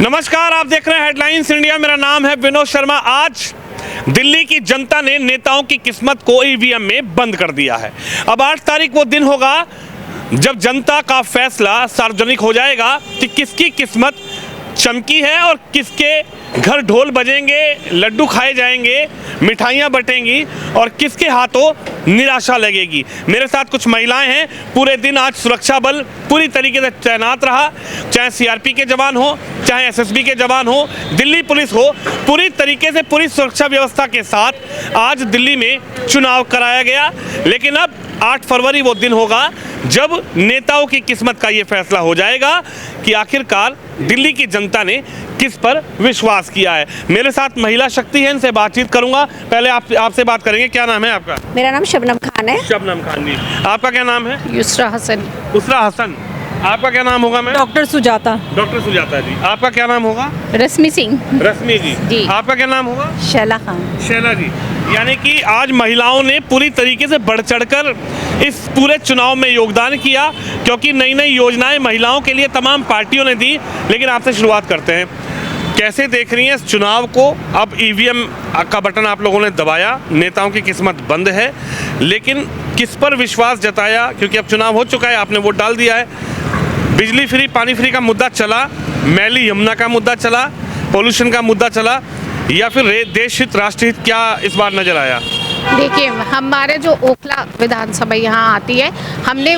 नमस्कार, आप देख रहे हैं हेडलाइंस इंडिया। मेरा नाम है विनोद शर्मा। आज दिल्ली की जनता ने नेताओं की किस्मत को ईवीएम में बंद कर दिया है। अब 8 तारीख वो दिन होगा जब जनता का फैसला सार्वजनिक हो जाएगा कि किसकी किस्मत चमकी है और किसके घर ढोल बजेंगे, लड्डू खाए जाएंगे, मिठाइयाँ बटेंगी और किसके हाथों निराशा लगेगी। मेरे साथ कुछ महिलाएं हैं। पूरे दिन आज सुरक्षा बल पूरी तरीके से तैनात रहा, चाहे सीआरपी के जवान हो, चाहे एसएसबी के जवान हो, दिल्ली पुलिस हो, पूरी तरीके से पूरी सुरक्षा व्यवस्था के साथ आज दिल्ली में चुनाव कराया गया। लेकिन अब 8 फरवरी वो दिन होगा जब नेताओं की किस्मत का ये फैसला हो जाएगा कि आखिरकार दिल्ली की जनता ने किस पर विश्वास किया है। मेरे साथ महिला शक्ति है, इनसे बातचीत करूंगा। पहले आपसे बात करेंगे। क्या नाम है आपका? मेरा नाम शबनम खान है। शबनम खान जी। आपका क्या नाम है? युसरा हसन। उसरा हसन। आपका क्या नाम होगा? मैं डॉक्टर सुजाता। डॉक्टर सुजाता जी। आपका क्या नाम होगा? रश्मि सिंह। रश्मि जी। आपका क्या नाम होगा? शैला खान। शैला जी। यानी कि आज महिलाओं ने पूरी तरीके से बढ़ चढ़कर इस पूरे चुनाव में योगदान किया, क्योंकि नई नई योजनाएं महिलाओं के लिए तमाम पार्टियों ने दी। लेकिन आपसे शुरुआत करते हैं, कैसे देख रही हैं इस चुनाव को? अब ईवीएम का बटन आप लोगों ने दबाया, नेताओं की किस्मत बंद है, लेकिन किस पर विश्वास जताया? क्योंकि अब चुनाव हो चुका है, आपने वोट डाल दिया है। बिजली फ्री, पानी फ्री का मुद्दा चला, मैली यमुना का मुद्दा चला, पोल्यूशन का मुद्दा चला, या फिर देश हित राष्ट्र हित क्या इस बार नजर आया? देखिए, हमारे जो ओखला विधानसभा यहाँ आती है, हमने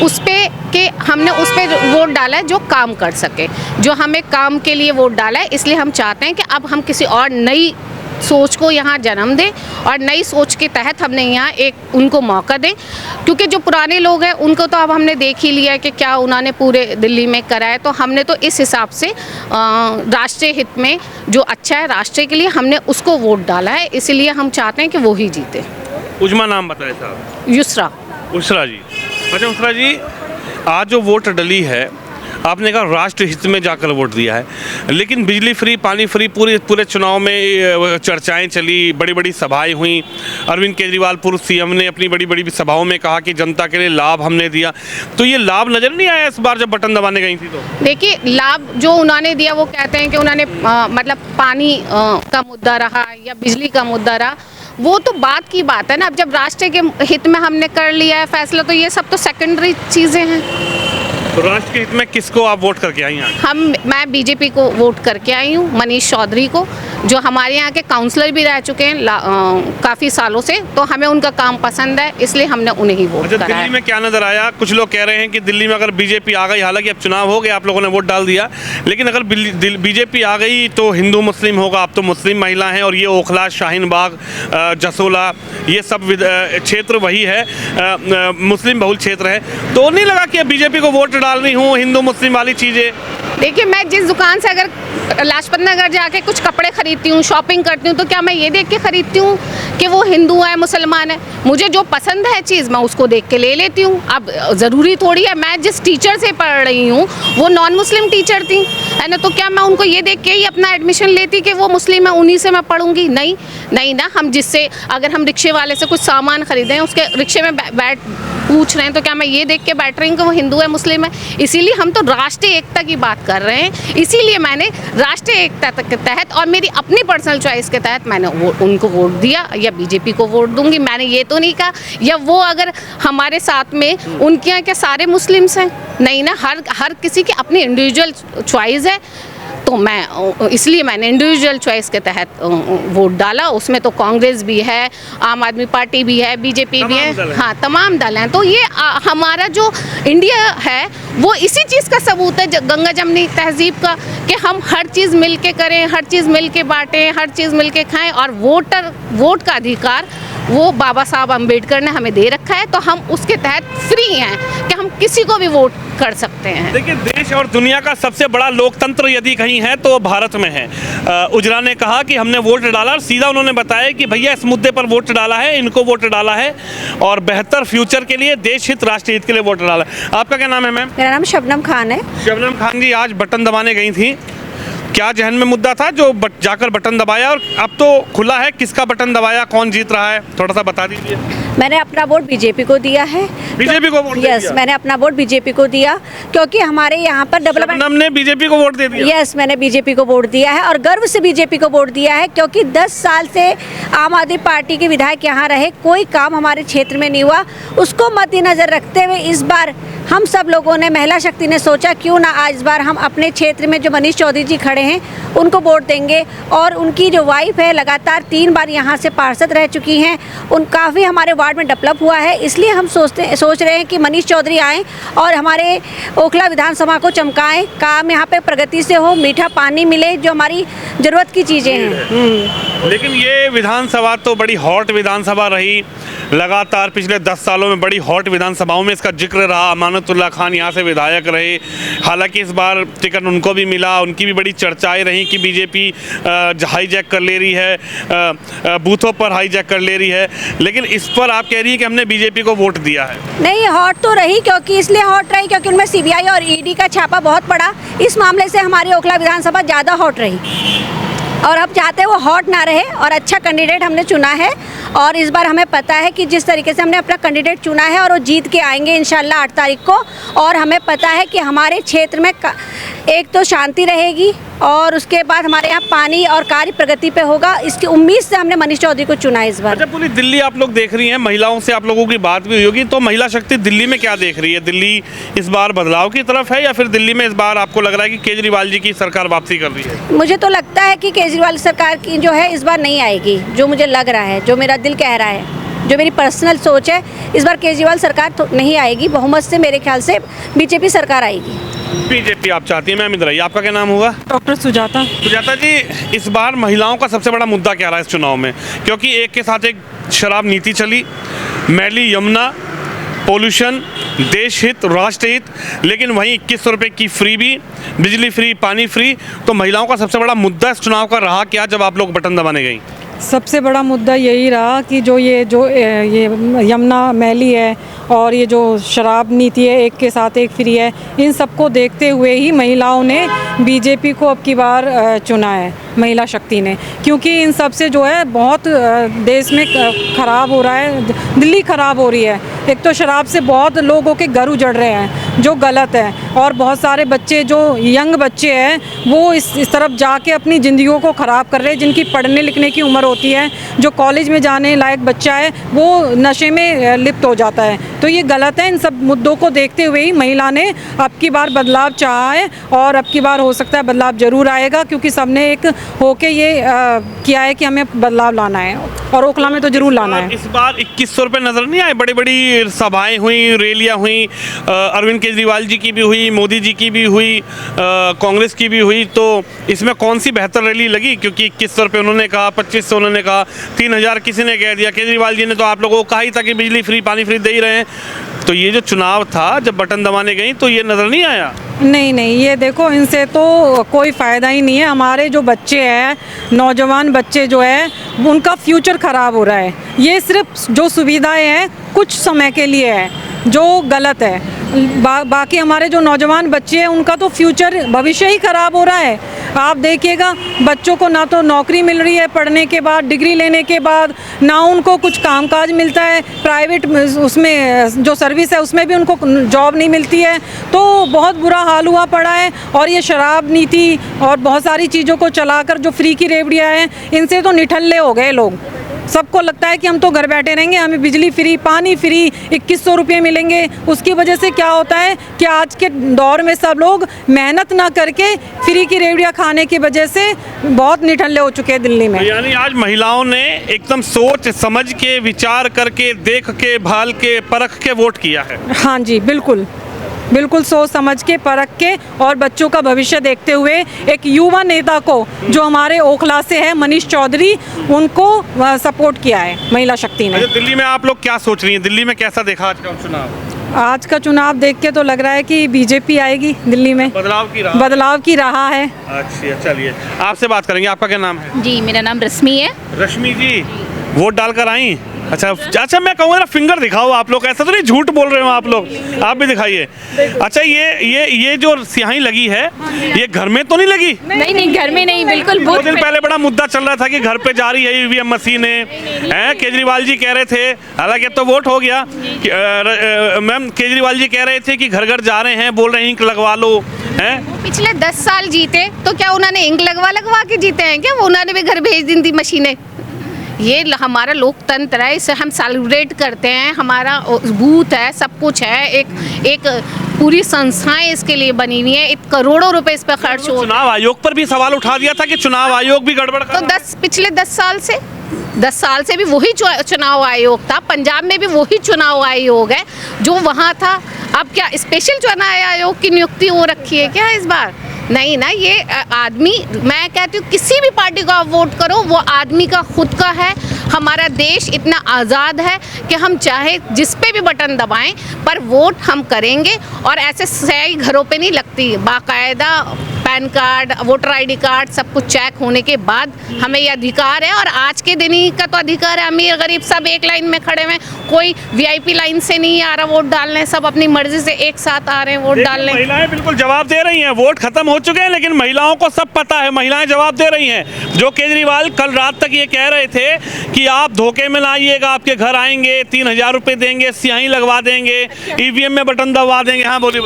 उस पे वोट डाला है जो काम कर सके, जो हमें काम के लिए वोट डाला है। इसलिए हम चाहते हैं कि अब हम किसी और नई सोच को यहाँ जन्म दें और नई सोच के तहत हमने यहाँ एक उनको मौका दें, क्योंकि जो पुराने लोग हैं उनको तो अब हमने देख ही लिया है कि क्या उन्होंने पूरे दिल्ली में करा है। तो हमने तो इस हिसाब से राष्ट्रीय हित में जो अच्छा है राष्ट्र के लिए, हमने उसको वोट डाला है। इसलिए हम चाहते हैं कि वो ही जीते। उजमा नाम बताए साहब। युसरा। उसरा जी। अच्छा उसरा जी, आज जो वोट डली है, आपने कहा राष्ट्र हित में जाकर वोट दिया है, लेकिन बिजली फ्री, पानी फ्री पूरे चुनाव में चर्चाएं चली, बड़ी बड़ी सभाएं हुई। अरविंद केजरीवाल पूर्व सीएम ने अपनी बड़ी बड़ी सभाओं में कहा कि जनता के लिए लाभ हमने दिया। तो ये लाभ नजर नहीं आया इस बार जब बटन दबाने गई थी? तो देखिए, लाभ जो उन्होंने दिया वो कहते हैं कि उन्होंने मतलब पानी का मुद्दा रहा या बिजली का मुद्दा रहा, वो तो बात की बात है ना। अब जब राष्ट्र के हित में हमने कर लिया है फैसला, तो ये सब तो सेकेंडरी चीज़ें हैं। तो राष्ट्र के हित में किसको आप वोट करके आई हैं? मैं बीजेपी को वोट करके आई हूँ, मनीष चौधरी को, जो हमारे यहाँ के काउंसलर भी रह चुके हैं काफ़ी सालों से। तो हमें उनका काम पसंद है, इसलिए हमने उन्हें ही वोट करा है। दिल्ली में क्या नजर आया? कुछ लोग कह रहे हैं कि दिल्ली में अगर बीजेपी आ गई, हालांकि अब चुनाव हो गया, आप लोगों ने वोट डाल दिया, लेकिन अगर बीजेपी आ गई तो हिंदू मुस्लिम होगा। आप तो मुस्लिम महिला हैं और ये ओखला, शाहीन बाग, जसोला, ये सब क्षेत्र वही है, मुस्लिम बहुल क्षेत्र है। तो नहीं लगा कि बीजेपी को वोट डाल रही हूँ, हिंदू मुस्लिम वाली चीज़ें? देखिए, मैं जिस दुकान से अगर लाजपत नगर जाके कुछ कपड़े खरीदती हूँ, शॉपिंग करती हूँ, तो क्या मैं ये देख के खरीदती हूँ कि वो हिंदू है, मुसलमान है? मुझे जो पसंद है चीज़, मैं उसको देख के ले लेती हूँ। अब ज़रूरी थोड़ी है, मैं जिस टीचर से पढ़ रही हूँ वो नॉन मुस्लिम टीचर थी, है ना, तो क्या मैं उनको ये देख के ही अपना एडमिशन लेती कि वो मुस्लिम है, उन्हीं से मैं पढ़ूंगी? नहीं ना। हम अगर हम रिक्शे वाले से कुछ सामान खरीदें, उसके रिक्शे में पूछ रहे हैं, तो क्या मैं ये देख के बैठ रही हूँ कि वो हिंदू है, मुस्लिम है? इसीलिए हम तो राष्ट्रीय एकता की बात कर रहे हैं। इसीलिए मैंने राष्ट्रीय एकता के तहत और मेरी अपनी पर्सनल चॉइस के तहत मैंने उनको वोट दिया, या बीजेपी को वोट दूंगी। मैंने ये तो नहीं कहा या वो अगर हमारे साथ में, उनके यहाँ क्या सारे मुस्लिम्स हैं? नहीं ना, हर किसी की अपनी इंडिविजुअल चॉइस है। तो इसलिए मैंने इंडिविजुअल चॉइस के तहत वोट डाला। उसमें तो कांग्रेस भी है, आम आदमी पार्टी भी है, बीजेपी भी है, हाँ, तमाम दल हैं। तो ये हमारा जो इंडिया है वो इसी चीज़ का सबूत है, गंगा जमनी तहजीब का, कि हम हर चीज़ मिल के करें, हर चीज़ मिल के बाँटें, हर चीज़ मिल के खाएँ। और वोट का अधिकार वो बाबा साहब अम्बेडकर ने हमें दे रखा है, तो हम उसके तहत फ्री हैं कि हम किसी को भी वोट कर सकते हैं। देखिए, देश और दुनिया का सबसे बड़ा लोकतंत्र यदि कहीं है तो भारत में है। उजरा ने कहा कि हमने वोट डाला, और सीधा उन्होंने बताया कि भैया इस मुद्दे पर वोट डाला है, इनको वोट डाला है और बेहतर फ्यूचर के लिए, देश हित, राष्ट्र हित के लिए वोट डाला है। आपका क्या नाम है मैम? मेरा नाम शबनम खान है। शबनम खान जी, आज बटन दबाने गई थी, क्या जहन में मुद्दा था जो जाकर बटन दबाया, और अब तो खुला है किसका बटन दबाया, कौन जीत रहा है, थोड़ा सा बता दीजिए। मैंने अपना वोट बीजेपी को दिया है। बीजेपी को वोट दे यस, दिया? मैंने अपना वोट बीजेपी को दिया क्योंकि हमारे यहाँ पर डेवलपमेंट। शबनम ने बीजेपी को वोट दे दिया? यस, मैंने बीजेपी को वोट दिया है और गर्व से बीजेपी को वोट दिया है क्योंकि 10 साल से आम आदमी पार्टी के विधायक यहाँ रहे, कोई काम हमारे क्षेत्र में नहीं हुआ। उसको मद्देनजर रखते हुए इस बार हम सब लोगों ने, महिला शक्ति ने सोचा क्यों ना आज बार हम अपने क्षेत्र में जो मनीष चौधरी जी खड़े हैं उनको वोट देंगे। और उनकी जो वाइफ है लगातार 3 बार यहाँ से पार्षद रह चुकी हैं, उन काफ़ी हमारे वार्ड में डेवलप हुआ है, इसलिए हम सोच रहे हैं कि मनीष चौधरी आएँ और हमारे ओखला विधानसभा को चमकाएं, काम यहाँ पे प्रगति से हो, मीठा पानी मिले, जो हमारी ज़रूरत की चीज़ें हैं। लेकिन ये विधानसभा तो बड़ी हॉट विधानसभा रही, लगातार पिछले 10 सालों में बड़ी हॉट विधानसभाओं में इसका जिक्र रहा। अमानतुल्लाह खान यहाँ से विधायक रहे, हालांकि इस बार टिकट उनको भी मिला, उनकी भी बड़ी चर्चाएं रहीं कि बीजेपी हाईजैक कर ले रही है, बूथों पर हाईजैक कर ले रही है, लेकिन इस पर आप कह रही है कि हमने बीजेपी को वोट दिया है। नहीं, हॉट तो रही क्योंकि इसलिए हॉट रही क्योंकि उनमें सीबीआई और ईडी का छापा बहुत पड़ा, इस मामले से हमारी ओखला विधानसभा ज़्यादा हॉट रही और अब चाहते हैं वो हॉट ना रहे और अच्छा कैंडिडेट हमने चुना है। और इस बार हमें पता है कि जिस तरीके से हमने अपना कैंडिडेट चुना है और वो जीत के आएंगे इंशाल्लाह 8 तारीख को। और हमें पता है कि हमारे क्षेत्र में एक तो शांति रहेगी और उसके बाद हमारे यहाँ पानी और कार्य प्रगति पे होगा, इसकी उम्मीद से हमने मनीष चौधरी को चुना है इस बार। अच्छा, पूरी दिल्ली आप लोग देख रही हैं, महिलाओं से आप लोगों की बात भी हुई होगी, तो महिला शक्ति दिल्ली में क्या देख रही है? दिल्ली इस बार बदलाव की तरफ है या फिर दिल्ली में इस बार आपको लग रहा है कि केजरीवाल जी की सरकार वापसी कर रही है? मुझे तो लगता है कि केजरीवाल सरकार की जो है इस बार नहीं आएगी, जो मुझे लग रहा है, जो मेरा दिल कह रहा है, जो मेरी पर्सनल सोच है, इस बार केजरीवाल सरकार तो नहीं आएगी, बहुमत से मेरे ख्याल से बीजेपी सरकार आएगी। बीजेपी आप चाहती है? मैम इधर आइए, आपका क्या नाम होगा? डॉक्टर सुजाता। सुजाता जी, इस बार महिलाओं का सबसे बड़ा मुद्दा क्या रहा है इस चुनाव में? क्योंकि एक के साथ एक शराब नीति चली, मैली यमुना, पोल्यूशन, देश हित, राष्ट्र हित, लेकिन वहीं 2100 रुपये की फ्री भी, बिजली फ्री, पानी फ्री। तो महिलाओं का सबसे बड़ा मुद्दा इस चुनाव का रहा क्या जब आप लोग बटन दबाने गई? सबसे बड़ा मुद्दा यही रहा कि ये यमुना मैली है और ये जो शराब नीति है, एक के साथ एक फ्री है, इन सबको देखते हुए ही महिलाओं ने बीजेपी को अब की बार चुना है, महिला शक्ति ने। क्योंकि इन सब से जो है बहुत देश में ख़राब हो रहा है, दिल्ली ख़राब हो रही है। एक तो शराब से बहुत लोगों के घर उजड़ रहे हैं जो गलत है, और बहुत सारे बच्चे जो यंग बच्चे हैं वो इस तरफ जाके अपनी ज़िंदगियों को ख़राब कर रहे हैं, जिनकी पढ़ने लिखने की उम्र होती है, जो कॉलेज में जाने लायक बच्चा है वो नशे में लिप्त हो जाता है। तो ये गलत है। इन सब मुद्दों को देखते हुए ही महिला ने अब की बार बदलाव चाहा है और अब की बार हो सकता है बदलाव ज़रूर आएगा, क्योंकि सबने एक होके ये किया है कि हमें बदलाव लाना है और ओखला में तो जरूर लाना है। इस बार 2100 रुपये नजर नहीं आए? बड़ी बड़ी सभाएं हुई, रैलियां हुई, अरविंद केजरीवाल जी की भी हुई, मोदी जी की भी हुई, कांग्रेस की भी हुई, तो इसमें कौन सी बेहतर रैली लगी? क्योंकि 2100 रुपये उन्होंने कहा, 2500 उन्होंने कहा, 3000 किसी ने कह दिया। केजरीवाल जी ने तो आप लोगों को कहा ही था कि बिजली फ्री, पानी फ्री दे ही रहे हैं। तो ये जो चुनाव था, जब बटन दबाने गई तो ये नजर नहीं आया? नहीं, ये देखो, इनसे तो कोई फ़ायदा ही नहीं है। हमारे जो बच्चे हैं, नौजवान बच्चे जो है, उनका फ्यूचर ख़राब हो रहा है। ये सिर्फ जो सुविधाएं हैं कुछ समय के लिए है, जो गलत है। बाकी हमारे जो नौजवान बच्चे हैं उनका तो फ्यूचर, भविष्य ही ख़राब हो रहा है। आप देखिएगा, बच्चों को ना तो नौकरी मिल रही है पढ़ने के बाद, डिग्री लेने के बाद, ना उनको कुछ कामकाज मिलता है, प्राइवेट उसमें जो सर्विस है उसमें भी उनको जॉब नहीं मिलती है। तो बहुत बुरा हाल हुआ पड़ा है। और ये शराब नीति और बहुत सारी चीज़ों को चलाकर जो फ्री की रेवड़ियाँ हैं, इनसे तो निठल्ले हो गए लोग। सबको लगता है कि हम तो घर बैठे रहेंगे, हमें बिजली फ्री, पानी फ्री, 2100 रुपये मिलेंगे। उसकी वजह से क्या होता है कि आज के दौर में सब लोग मेहनत ना करके फ्री की रेवड़ियाँ खाने की वजह से बहुत निठल्ले हो चुके हैं दिल्ली में। यानी आज महिलाओं ने एकदम सोच समझ के, विचार करके, देख के, भाल के, परख के वोट किया है। हाँ जी, बिल्कुल सोच समझ के, परख के और बच्चों का भविष्य देखते हुए एक युवा नेता को, जो हमारे ओखला से है, मनीष चौधरी, उनको सपोर्ट किया है महिला शक्ति ने। अच्छा, दिल्ली में आप लोग क्या सोच रही हैं? दिल्ली में कैसा देखा आज का चुनाव? आज का चुनाव देख के तो लग रहा है कि बीजेपी आएगी दिल्ली में, बदलाव की राह है। अच्छा, चलिए आपसे बात करेंगे। आपका क्या नाम है? जी, मेरा नाम रश्मि है। रश्मि जी, वोट डालकर आई? अच्छा अच्छा, मैं कहूँगा ना फिंगर दिखाओ आप लोग, ऐसा तो नहीं झूठ बोल रहे हो आप लोग, आप भी दिखाइए। अच्छा ये जो स्याही लगी है ये घर में तो नहीं लगी? नहीं नहीं, घर में नहीं, बिल्कुल दो दिन पहले बड़ा मुद्दा चल रहा था कि घर पे जा रही है ईवीएम मशीनें, हैं केजरीवाल जी कह रहे थे, हालांकि अब तो वोट हो गया, मैम केजरीवाल जी कह रहे थे कि घर घर जा रहे हैं, बोल रहे हैं इंक लगवा लो, हैं। पिछले 10 साल जीते तो क्या उन्होंने इंक लगवा के जीते हैं क्या? वो उन्होंने भी घर भेज दी थी मशीनें। ये हमारा लोकतंत्र है, इसे हम सेलिब्रेट करते हैं, हमारा बूथ है, सब कुछ है, एक पूरी संस्थाएं इसके लिए बनी हुई हैं, करोड़ों रुपए इस पर खर्च हो। चुनाव आयोग पर भी सवाल उठा दिया था कि चुनाव आयोग भी गड़बड़ कर रहा है। तो पिछले 10 साल से भी वही चुनाव आयोग था, पंजाब में भी वही चुनाव आयोग है जो वहाँ था। अब क्या स्पेशल चुनाव आयोग की नियुक्ति हो रखी है क्या इस बार? नहीं ना, ये आदमी, मैं कहती हूँ किसी भी पार्टी को आप वोट करो, वो आदमी का खुद का है। हमारा देश इतना आज़ाद है कि हम चाहे जिस पे भी बटन दबाएं, पर वोट हम करेंगे। और ऐसे सही घरों पे नहीं लगती, बाकायदा pan card, voter ID card सब कुछ चेक होने के बाद हमें ये अधिकार है। और आज के दिन ही का तो अधिकार है, अमीर गरीब सब एक लाइन में खड़े हुए, कोई वीआईपी लाइन से नहीं आ रहा वोट डालने, सब अपनी मर्जी से एक साथ आ रहे हैं वोट डालने। महिलाएं बिल्कुल जवाब दे रही हैं, वोट खत्म हो चुके हैं लेकिन महिलाओं को सब पता है, महिलाएं जवाब दे रही हैं। जो केजरीवाल कल रात तक ये कह रहे थे कि आप धोखे में ना आइएगा, आपके घर आएंगे, 3000 रुपए देंगे, स्याही लगवा देंगे, ईवीएम में बटन दबा देंगे। हाँ बोलिए।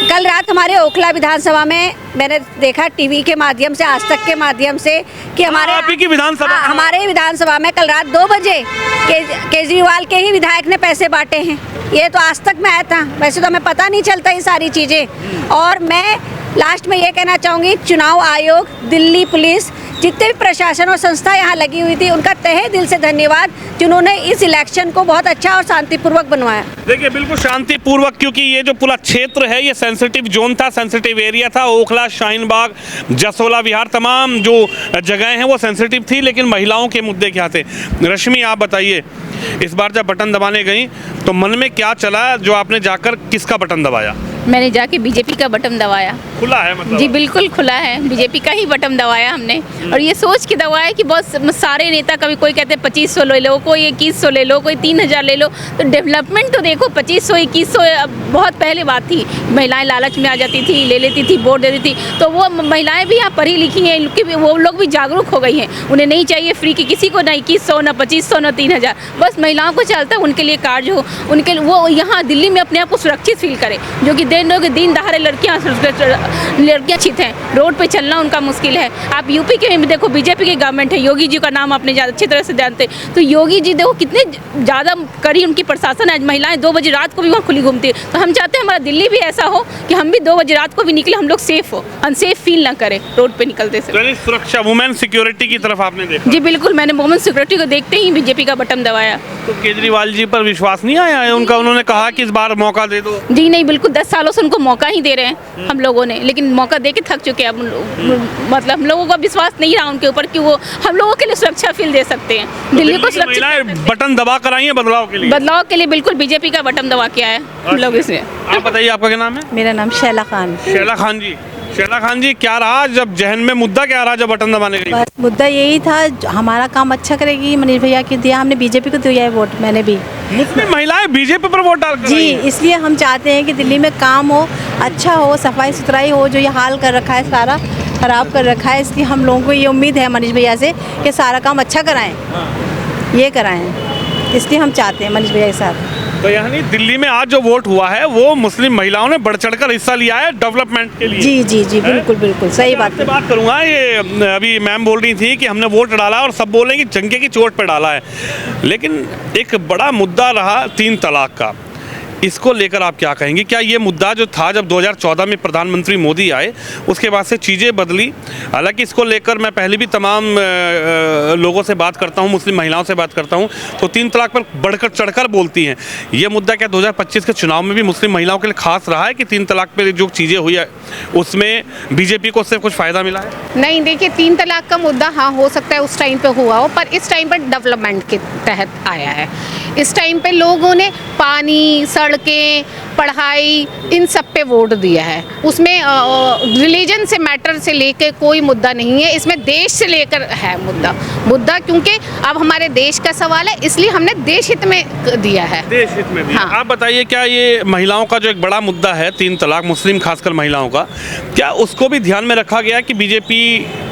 कल रात हमारे ओखला विधानसभा में मैंने देखा टीवी के माध्यम से, आज तक के माध्यम से, कि आप ही की विधानसभा, हमारे विधानसभा में कल रात 2 बजे केजरीवाल के ही विधायक ने पैसे बांटे हैं। ये तो आज तक में आया था, वैसे तो हमें पता नहीं चलता ये सारी चीज़ें। और मैं लास्ट में ये कहना चाहूँगी, चुनाव आयोग, दिल्ली पुलिस, जितने भी प्रशासन और संस्था यहाँ लगी हुई थी, उनका तहे दिल से धन्यवाद जिन्होंने इस इलेक्शन को बहुत अच्छा और शांतिपूर्वक बनवाया। देखिए बिल्कुल शांतिपूर्वक, क्योंकि ये जो पूरा क्षेत्र है ये सेंसिटिव जोन था, सेंसिटिव एरिया था। ओखला, शाहीन बाग, जसोला विहार, तमाम जो जगह हैं वो सेंसिटिव थी। लेकिन महिलाओं के मुद्दे क्या थे? रश्मि आप बताइए, इस बार जब बटन दबाने गई तो मन में क्या चला, जो आपने जाकर किसका बटन दबाया? मैंने जाके बीजेपी का बटन दबाया। खुला है मतलब? जी बिल्कुल खुला है, बीजेपी का ही बटन दबाया हमने। और ये सोच के दबाया कि बहुत सारे नेता, कभी कोई कहते हैं 2500 ले लो, कोई 2100 ले लो, कोई 3000 ले लो, तो डेवलपमेंट तो देखो 2500 2100 बहुत पहले बात थी। महिलाएं लालच में आ जाती थी, ले लेती थी, वोट दे देती थी। तो वो महिलाएं भी यहाँ पढ़ी लिखी हैं, वो लोग भी जागरूक हो गई हैं, उन्हें नहीं चाहिए फ्री की किसी को, ना 2100 ना 2500 ना 3000, बस महिलाओं को चलता है उनके लिए कार्ड जो उनके वो यहाँ दिल्ली में अपने आप को सुरक्षित फील करे। जो कि दिन दहाड़े लड़कियाँ छित हैं, रोड पे चलना उनका मुश्किल है। आप यूपी के देखो, बीजेपी की गवर्नमेंट है, योगी जी का नाम आपने अच्छी तरह से जानते हैं। तो योगी जी देखो कितने ज़्यादा कड़ी उनकी प्रशासन है, महिलाएं 2 बजे रात को भी वहाँ खुली घूमती है। तो हम चाहते हैं हमारा दिल्ली भी ऐसा हो कि हम भी 2 बजे रात को भी निकले, हम लोग सेफ हो, अनसेफ फील ना करें रोड पे निकलते से। सुरक्षा, वुमेन सिक्योरिटी की तरफ आपने देखा? जी बिल्कुल, मैंने वुमेन सिक्योरिटी को देखते ही बीजेपी का बटन दबाया। तो केजरीवाल जी पर विश्वास नहीं आया है उनका? उन्होंने कहा कि इस बार मौका दे दो। जी नहीं, बिल्कुल 10 सालों से उनको मौका ही दे रहे हैं हम लोगों ने, लेकिन मौका दे के थक चुके हैं अब। मतलब हम लोगों का विश्वास नहीं रहा उनके ऊपर कि वो हम लोगों के लिए सुरक्षा फील दे सकते हैं, तो दिल्ली को सुरक्षित बटन दबा कर आई है बदलाव के लिए? बदलाव के लिए बिल्कुल बीजेपी का बटन दबा के आया हम लोग इसमें। आप बताइए, आपका क्या नाम है? मेरा नाम शैला खान। शैला खान जी, शैला खान जी, क्या रहा जब जहन में, मुद्दा क्या रहा जब बटन दबाने गई? बस मुद्दा यही था, हमारा काम अच्छा करेगी मनीष भैया की दिया, हमने बीजेपी को दिया है वोट, मैंने भी। मुस्लिम महिलाएं बीजेपी पर वोट डाल जी, इसलिए हम चाहते हैं कि दिल्ली में काम हो, अच्छा हो, सफाई सुथराई हो। जो ये हाल कर रखा है सारा खराब कर रखा है, इसलिए हम लोगों को ये उम्मीद है मनीष भैया से कि सारा काम अच्छा कराएं, ये कराएं, इसलिए हम चाहते हैं मनीष भैया के साथ। तो यानी दिल्ली में आज जो वोट हुआ है वो मुस्लिम महिलाओं ने बढ़ चढ़कर हिस्सा लिया है डेवलपमेंट के लिए। जी जी जी, बिल्कुल बिल्कुल सही बात है। बात करूंगा, ये अभी मैम बोल रही थी कि हमने वोट डाला और सब बोल रहे हैं कि जंगे की चोट पे डाला है, लेकिन एक बड़ा मुद्दा रहा 3 तलाक का। इसको लेकर आप क्या कहेंगे? क्या ये मुद्दा जो था जब 2014 में प्रधानमंत्री मोदी आए उसके बाद से चीज़ें बदली? हालांकि इसको लेकर मैं पहले भी तमाम लोगों से बात करता हूं, मुस्लिम महिलाओं से बात करता हूं, तो 3 तलाक पर बढ़कर चढ़कर बोलती हैं। ये मुद्दा क्या 2025 के चुनाव में भी मुस्लिम महिलाओं के लिए खास रहा है कि 3 तलाक पर जो चीज़ें हुई है उसमें बीजेपी को उससे कुछ फ़ायदा मिला है? नहीं, देखिए 3 तलाक का मुद्दा हाँ हो सकता है उस टाइम पे हुआ हो, पर इस टाइम पर डेवलपमेंट के तहत आया है। इस टाइम पे लोगों ने पानी, सड़कें, पढ़ाई, इन सब पे वोट दिया है। उसमें रिलीजन से मैटर से लेकर कोई मुद्दा नहीं है, इसमें देश से लेकर है मुद्दा। मुद्दा, क्योंकि अब हमारे देश का सवाल है, इसलिए हमने देश हित में दिया है। देश हित में भी। हाँ। आप बताइए, क्या ये महिलाओं का जो एक बड़ा मुद्दा है 3 तलाक, मुस्लिम खासकर महिलाओं का, क्या उसको भी ध्यान में रखा गया कि बीजेपी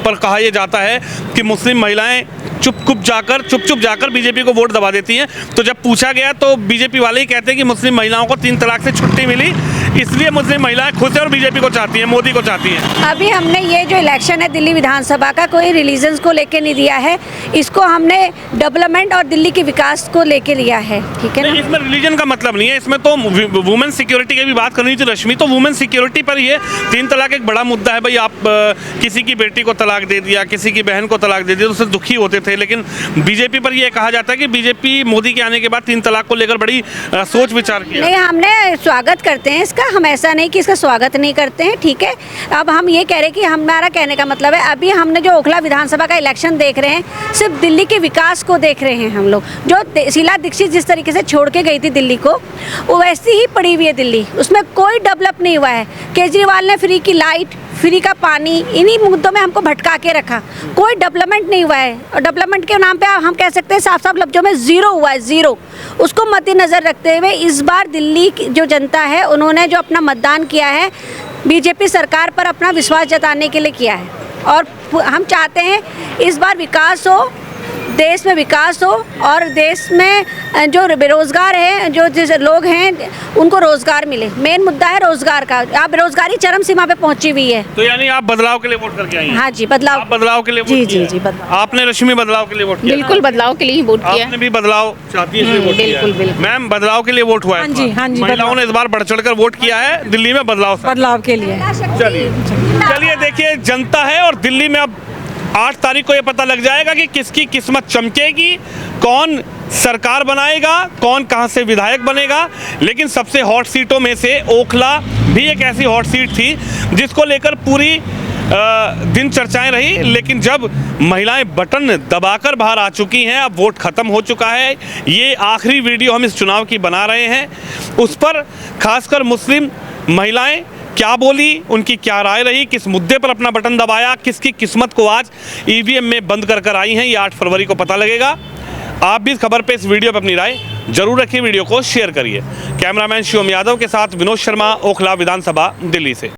पर कहा यह जाता है कि मुस्लिम महिलाएं चुप जाकर बीजेपी को वोट दबा देती हैं? तो जब पूछा गया तो बीजेपी वाले ही कहते हैं कि मुस्लिम महिलाओं को 3 तलाक से छुट्टी मिली, इसलिए मुस्लिम महिलाएं खुश हैं और बीजेपी को चाहती हैं, मोदी को चाहती हैं। अभी हमने ये जो इलेक्शन है दिल्ली विधानसभा का, कोई रिलीजन्स को लेके नहीं दिया है, इसको हमने डेवलपमेंट और दिल्ली के विकास को लेके लिया है, ठीक है ना। इसमें रिलीजन का मतलब नहीं है, इसमें तो वुमेन सिक्योरिटी की भी बात करनी थी रश्मि, तो वुमेन सिक्योरिटी पर ये 3 तलाक एक बड़ा मुद्दा है। भाई आप किसी की बेटी को तलाक दे दिया, किसी की बहन को तलाक दे दिया तो उससे दुखी होते थे, लेकिन बीजेपी पर यह कहा जाता है कि बीजेपी मोदी के आने के बाद 3 तलाक को लेकर बड़ी सोच विचार किया। नहीं, हमने स्वागत करते हैं इसका, हम ऐसा नहीं कि इसका स्वागत नहीं करते हैं, ठीक है। अब हम ये कह रहे हैं कि हमारा कहने का मतलब है, अभी हमने जो ओखला विधानसभा का इलेक्शन देख रहे हैं, सिर्फ दिल्ली के विकास को देख रहे हैं हम लोग। जो शीला दीक्षित जिस तरीके से छोड़ के गई थी दिल्ली को, वो वैसी ही पड़ी हुई है दिल्ली, उसमें कोई डेवलप नहीं हुआ है। केजरीवाल ने फ्री की लाइट, फ्री का पानी, इन्हीं मुद्दों में हमको भटका के रखा, कोई डेवलपमेंट नहीं हुआ है। और डेवलपमेंट के नाम पे हम कह सकते हैं साफ साफ लफ्जों में ज़ीरो हुआ है, ज़ीरो। उसको मद्देनज़र रखते हुए इस बार दिल्ली की जो जनता है, उन्होंने जो अपना मतदान किया है बीजेपी सरकार पर अपना विश्वास जताने के लिए किया है, और हम चाहते हैं इस बार विकास हो, देश में विकास हो, और देश में जो बेरोजगार है, जो जिस लोग हैं उनको रोजगार मिले। मेन मुद्दा है रोजगार का। आप बेरोजगारी चरम सीमा पे पहुंची हुई है। तो यानी आप बदलाव के लिए वोट करके आई हैं? हाँ जी, बदलाव। आप बदलाव के लिए जी वोट जी किया जी, है? बदलाव। आपने रश्मि बदलाव के लिए वोट किया? बिल्कुल बदलाव के लिए ही वोट किया। आपने भी बदलाव चाहती है, इसलिए वोट किया है? बिल्कुल, बिल्कुल। मैम, बदलाव के लिए वोट हुआ है? हाँ जी, हाँ जी, महिलाओं बदलाव। ने इस बार बढ़ चढ़कर वोट किया है दिल्ली में बदलाव के लिए। चलिए देखिए, जनता है और दिल्ली में अब 8 तारीख को ये पता लग जाएगा कि किसकी किस्मत चमकेगी, कौन सरकार बनाएगा, कौन कहां से विधायक बनेगा। लेकिन सबसे हॉट सीटों में से ओखला भी एक ऐसी हॉट सीट थी जिसको लेकर पूरी दिन चर्चाएं रही, लेकिन जब महिलाएं बटन दबाकर बाहर आ चुकी हैं, अब वोट खत्म हो चुका है, ये आखिरी वीडियो हम इस चुनाव की बना रहे हैं, उस पर खासकर मुस्लिम महिलाएं क्या बोली, उनकी क्या राय रही, किस मुद्दे पर अपना बटन दबाया, किसकी किस्मत को आज ईवीएम में बंद कर आई हैं, ये 8 फरवरी को पता लगेगा। आप भी इस खबर पे, इस वीडियो पे अपनी राय जरूर रखिए, वीडियो को शेयर करिए। कैमरामैन शिवम यादव के साथ विनोद शर्मा, ओखला विधानसभा, दिल्ली से।